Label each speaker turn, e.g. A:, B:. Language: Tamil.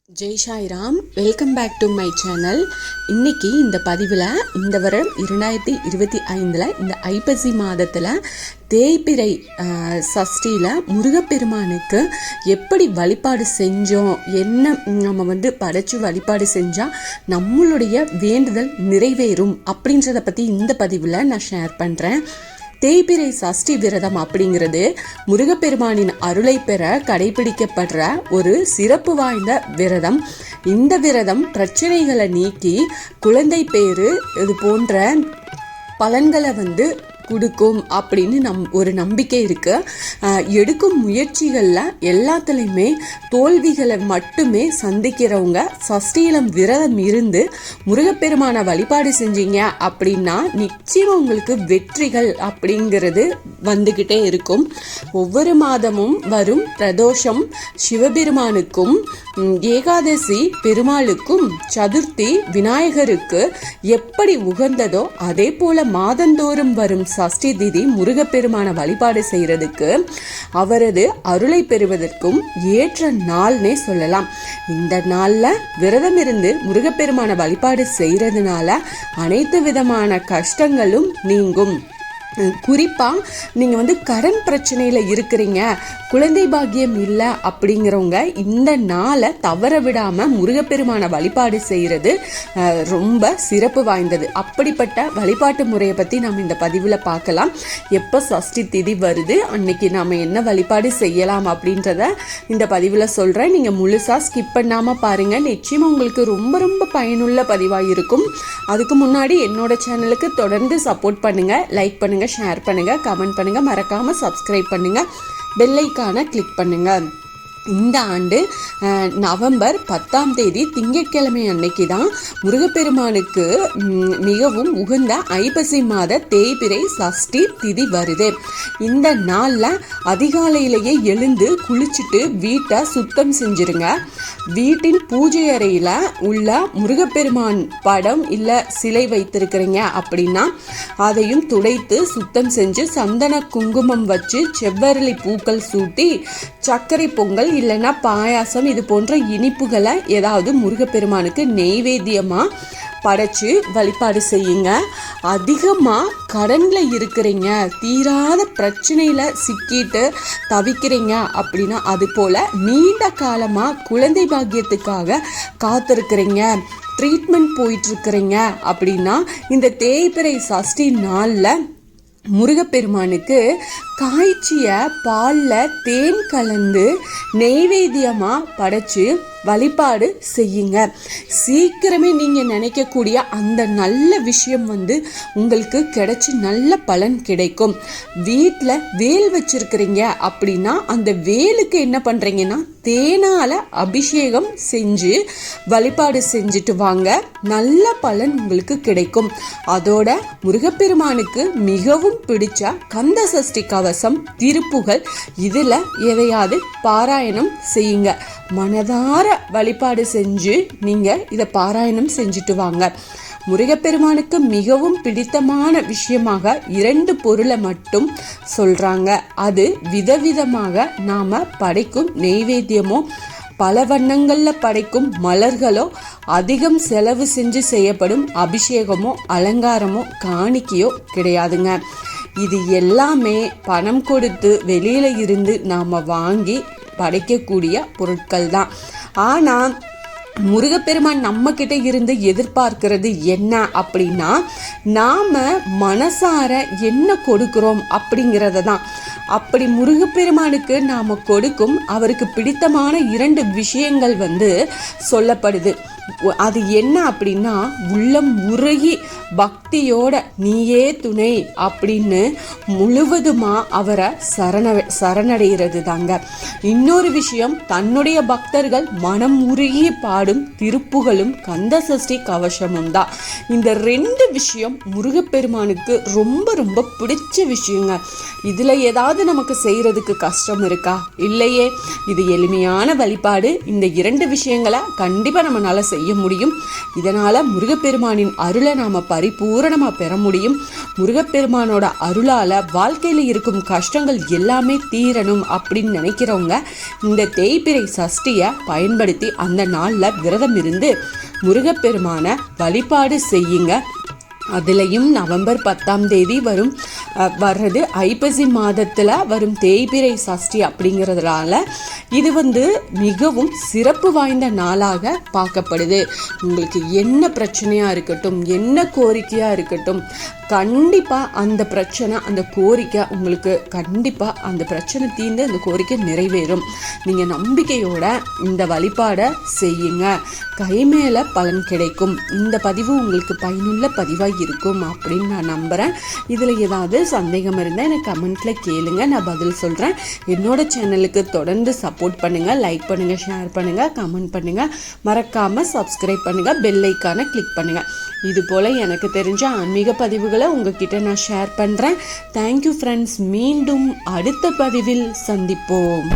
A: Jai Sairam. Welcome back to my channel. இன்றைக்கி இந்த பதிவில் இந்த வருடம் 2025 இந்த ஐப்பசி மாதத்தில் தேய்பிறை சஷ்டியில் முருகப்பெருமானுக்கு எப்படி வழிபாடு செஞ்சோம், என்ன நம்ம படைச்சு வழிபாடு செஞ்சால் நம்மளுடைய வேண்டுதல் நிறைவேறும் அப்படின்றத பற்றி இந்த பதிவில் நான் ஷேர் பண்ணுறேன். தேய்பிறை சஷ்டி விரதம் அப்படிங்கிறது முருகப்பெருமானின் அருளை பெற கடைபிடிக்கப்படுற ஒரு சிறப்பு வாய்ந்த விரதம். இந்த விரதம் பிரச்சனைகளை நீக்கி குழந்தை பேரு இது போன்ற பலன்களை கொடுக்கும் அப்படின்னு ஒரு நம்பிக்கை இருக்கு. எடுக்கும் முயற்சிகளில் எல்லாத்துலேயுமே தோல்விகளை மட்டுமே சந்திக்கிறவங்க சஷ்டியிலம் விரதம் இருந்து முருகப்பெருமான வழிபாடு செஞ்சீங்க அப்படின்னா நிச்சயம் உங்களுக்கு வெற்றிகள் அப்படிங்கிறது வந்துக்கிட்டே இருக்கும். ஒவ்வொரு மாதமும் வரும் பிரதோஷம் சிவபெருமானுக்கும், ஏகாதசி பெருமாளுக்கும், சதுர்த்தி விநாயகருக்கு எப்படி உகந்ததோ அதே போல மாதந்தோறும் வரும் சஷ்டி திதி முருகப்பெருமான வழிபாடு செய்யறதுக்கு, அவரது அருளை பெறுவதற்கும் ஏற்ற நாள்னே சொல்லலாம். இந்த நாள்ல விரதம் இருந்து முருகப்பெருமான வழிபாடு செய்யறதுனால அனைத்து விதமான கஷ்டங்களும் நீங்கும். குறிப்பாக நீங்கள் கடன் பிரச்சனையில் இருக்கிறீங்க, குழந்தை பாக்கியம் இல்லை அப்படிங்கிறவங்க இந்த நாளை தவற விடாமல் முருகப்பெருமான வழிபாடு செய்கிறது ரொம்ப சிறப்பு வாய்ந்தது. அப்படிப்பட்ட வழிபாட்டு முறையை பற்றி நாம் இந்த பதிவில் பார்க்கலாம். எப்போ சஷ்டி திதி வருது, அன்னைக்கு நாம் என்ன வழிபாடு செய்யலாம் அப்படின்றத இந்த பதிவில் சொல்கிறேன். நீங்கள் முழுசாக ஸ்கிப் பண்ணாமல் பாருங்கள். நிச்சயமாக உங்களுக்கு ரொம்ப ரொம்ப பயனுள்ள பதிவாக இருக்கும். அதுக்கு முன்னாடி என்னோட சேனலுக்கு தொடர்ந்து சப்போர்ட் பண்ணுங்கள், லைக் பண்ணுங்கள், ஷேர் பண்ணுங்க, கமெண்ட் பண்ணுங்க, மறக்காம சப்ஸ்கிரைப் பண்ணுங்க, பெல் ஐகானை கிளிக் பண்ணுங்க. இந்த ஆண்டு நவம்பர் 10 திங்கட்கிழமை அன்னைக்கு தான் முருகப்பெருமானுக்கு மிகவும் உகந்த ஐப்பசி மாத தேய்பிறை சஷ்டி திதி வருது. இந்த நாளில் அதிகாலையிலேயே எழுந்து குளிச்சுட்டு வீட்டை சுத்தம் செஞ்சிருங்க. வீட்டின் பூஜை அறையில் உள்ள முருகப்பெருமான் படம் இல்லை சிலை வைத்திருக்கிறீங்க அப்படின்னா அதையும் துடைத்து சுத்தம் செஞ்சு சந்தன குங்குமம் வச்சு செவ்வரளி பூக்கள் சூட்டி சர்க்கரை பொங்கல் இல்லைன்னா பாயாசம் இது போன்ற இனிப்புகளை ஏதாவது முருகப்பெருமானுக்கு நெய்வேத்தியமாக படைச்சு வழிபாடு செய்யுங்க. அதிகமாக கடனில் இருக்கிறீங்க, தீராத பிரச்சனையில் சிக்கிட்டு தவிக்கிறீங்க அப்படின்னா, அது போல் நீண்ட காலமாக குழந்தை பாக்கியத்துக்காக காத்திருக்கிறீங்க, ட்ரீட்மெண்ட் போயிட்டுருக்கிறீங்க அப்படின்னா இந்த தேய்பிறை சஷ்டி நாளில் முருகப்பெருமானுக்கு காய்ச்சிய பாலில் தேன் கலந்து நெய்வேத்தியமாக படைச்சு வழிபாடு செய்யுங்க. சீக்கிரமே நீங்கள் நினைக்கக்கூடிய அந்த நல்ல விஷயம் உங்களுக்கு கிடைச்சி நல்ல பலன் கிடைக்கும். வீட்டில் வேல் வச்சிருக்கிறீங்க அப்படின்னா அந்த வேலுக்கு என்ன பண்ணுறீங்கன்னா தேனால் அபிஷேகம் செஞ்சு வழிபாடு செஞ்சுட்டு வாங்க, நல்ல பலன் உங்களுக்கு கிடைக்கும். அதோட முருகப்பெருமானுக்கு மிகவும் பிடிச்ச கந்த சஷ்டி கவசம், திருப்புகள் இதில் எதையாவது பாராயணம் செய்யுங்க. மனதார வழிபாடு செஞ்சு நீங்கள் இதை பாராயணம் செஞ்சுட்டு வாங்க. முருகப்பெருமானுக்கு மிகவும் பிடித்தமான விஷயமாக 2 பொருளை மட்டும் சொல்கிறாங்க. அது விதவிதமாக நாம் படைக்கும் நெய்வேத்தியமோ, பல வண்ணங்களில் படைக்கும் மலர்களோ, அதிகம் செலவு செஞ்சு செய்யப்படும் அபிஷேகமோ அலங்காரமோ காணிக்கையோ கிடையாதுங்க. இது எல்லாமே பணம் கொடுத்து வெளியில இருந்து நாம் வாங்கி படைக்கக்கூடிய பொருட்கள் தான். ஆனால் முருகப்பெருமான் நம்ம கிட்ட இருந்து எதிர்பார்க்கிறது என்ன அப்படின்னா, நாம மனசார என்ன கொடுக்கிறோம் அப்படிங்கிறத தான். அப்படி முருகப்பெருமானுக்கு நாம கொடுக்கும் அவருக்கு பிடித்தமான 2 விஷயங்கள் சொல்லப்படுது. அது என்ன அப்படின்னா, உள்ளம் உருகி பக்தியோட நீயே துணை அப்படின்னு முழுவதுமா அவரை சரணடைகிறது தாங்க. இன்னொரு விஷயம், தன்னுடைய பக்தர்கள் மனம் உருகி பாடும் திருப்புகளும் கந்த சஷ்டி கவசமும் தான். இந்த 2 விஷயம் முருகப்பெருமானுக்கு ரொம்ப ரொம்ப பிடிச்ச விஷயங்க. இதில் ஏதாவது ஏதாவது நமக்கு செய்யறதுக்கு கஷ்டம் இருக்கா? இல்லையே. இது எளிமையான வழிபாடு. இந்த 2 விஷயங்களை கண்டிப்பா நம்மளால செய்ய முடியும். இதனால முருகப்பெருமானின் அருளை நாம பரிபூரணமா பெற முடியும். முருகப்பெருமானோட அருளால வாழ்க்கையில இருக்கும் கஷ்டங்கள் எல்லாமே தீரணும் அப்படின்னு நினைக்கிறவங்க இந்த தேய்பிறை சஷ்டியை பயன்படுத்தி அந்த நாள்ல விரதம் இருந்து முருகப்பெருமான வழிபாடு செய்யுங்க. அதுலேயும் நவம்பர் 10ஆம் தேதி வர்றது ஐப்பசி மாதத்தில் வரும் தேய்பிறை சஷ்டி அப்படிங்கிறதுனால இது மிகவும் சிறப்பு வாய்ந்த நாளாக பார்க்கப்படுது. உங்களுக்கு என்ன பிரச்சனையாக இருக்கட்டும், என்ன கோரிக்கையாக இருக்கட்டும், கண்டிப்பாக அந்த பிரச்சனை, அந்த கோரிக்கை உங்களுக்கு கண்டிப்பாக அந்த பிரச்சனை தீர்ந்து அந்த கோரிக்கை நிறைவேறும். நீங்கள் நம்பிக்கையோட இந்த வழிபாடை செய்யுங்க. கைமேல பலன் கிடைக்கும். இந்த பதிவு உங்களுக்கு பயனுள்ள பதிவாக இருக்கும் அப்படின்னு நான் நம்புகிறேன். இதில் ஏதாவது சந்தேகம் இருந்தால் எனக்கு கமெண்ட்டில் கேளுங்க, நான் பதில் சொல்கிறேன். என்னோட சேனலுக்கு தொடர்ந்து சப்போர்ட் பண்ணுங்கள். லைக் பண்ணுங்கள், ஷேர் பண்ணுங்கள், கமெண்ட் பண்ணுங்கள். மறக்காமல் சப்ஸ்கிரைப் பண்ணுங்கள், பெல் ஐக்கானை கிளிக் பண்ணுங்கள். இது போல் எனக்கு தெரிஞ்ச ஆன்மீக பதிவுகளை உங்ககிட்ட நான் ஷேர் பண்ணுறேன். Thank you friends. மீண்டும் அடுத்த பதிவில் சந்திப்போம்.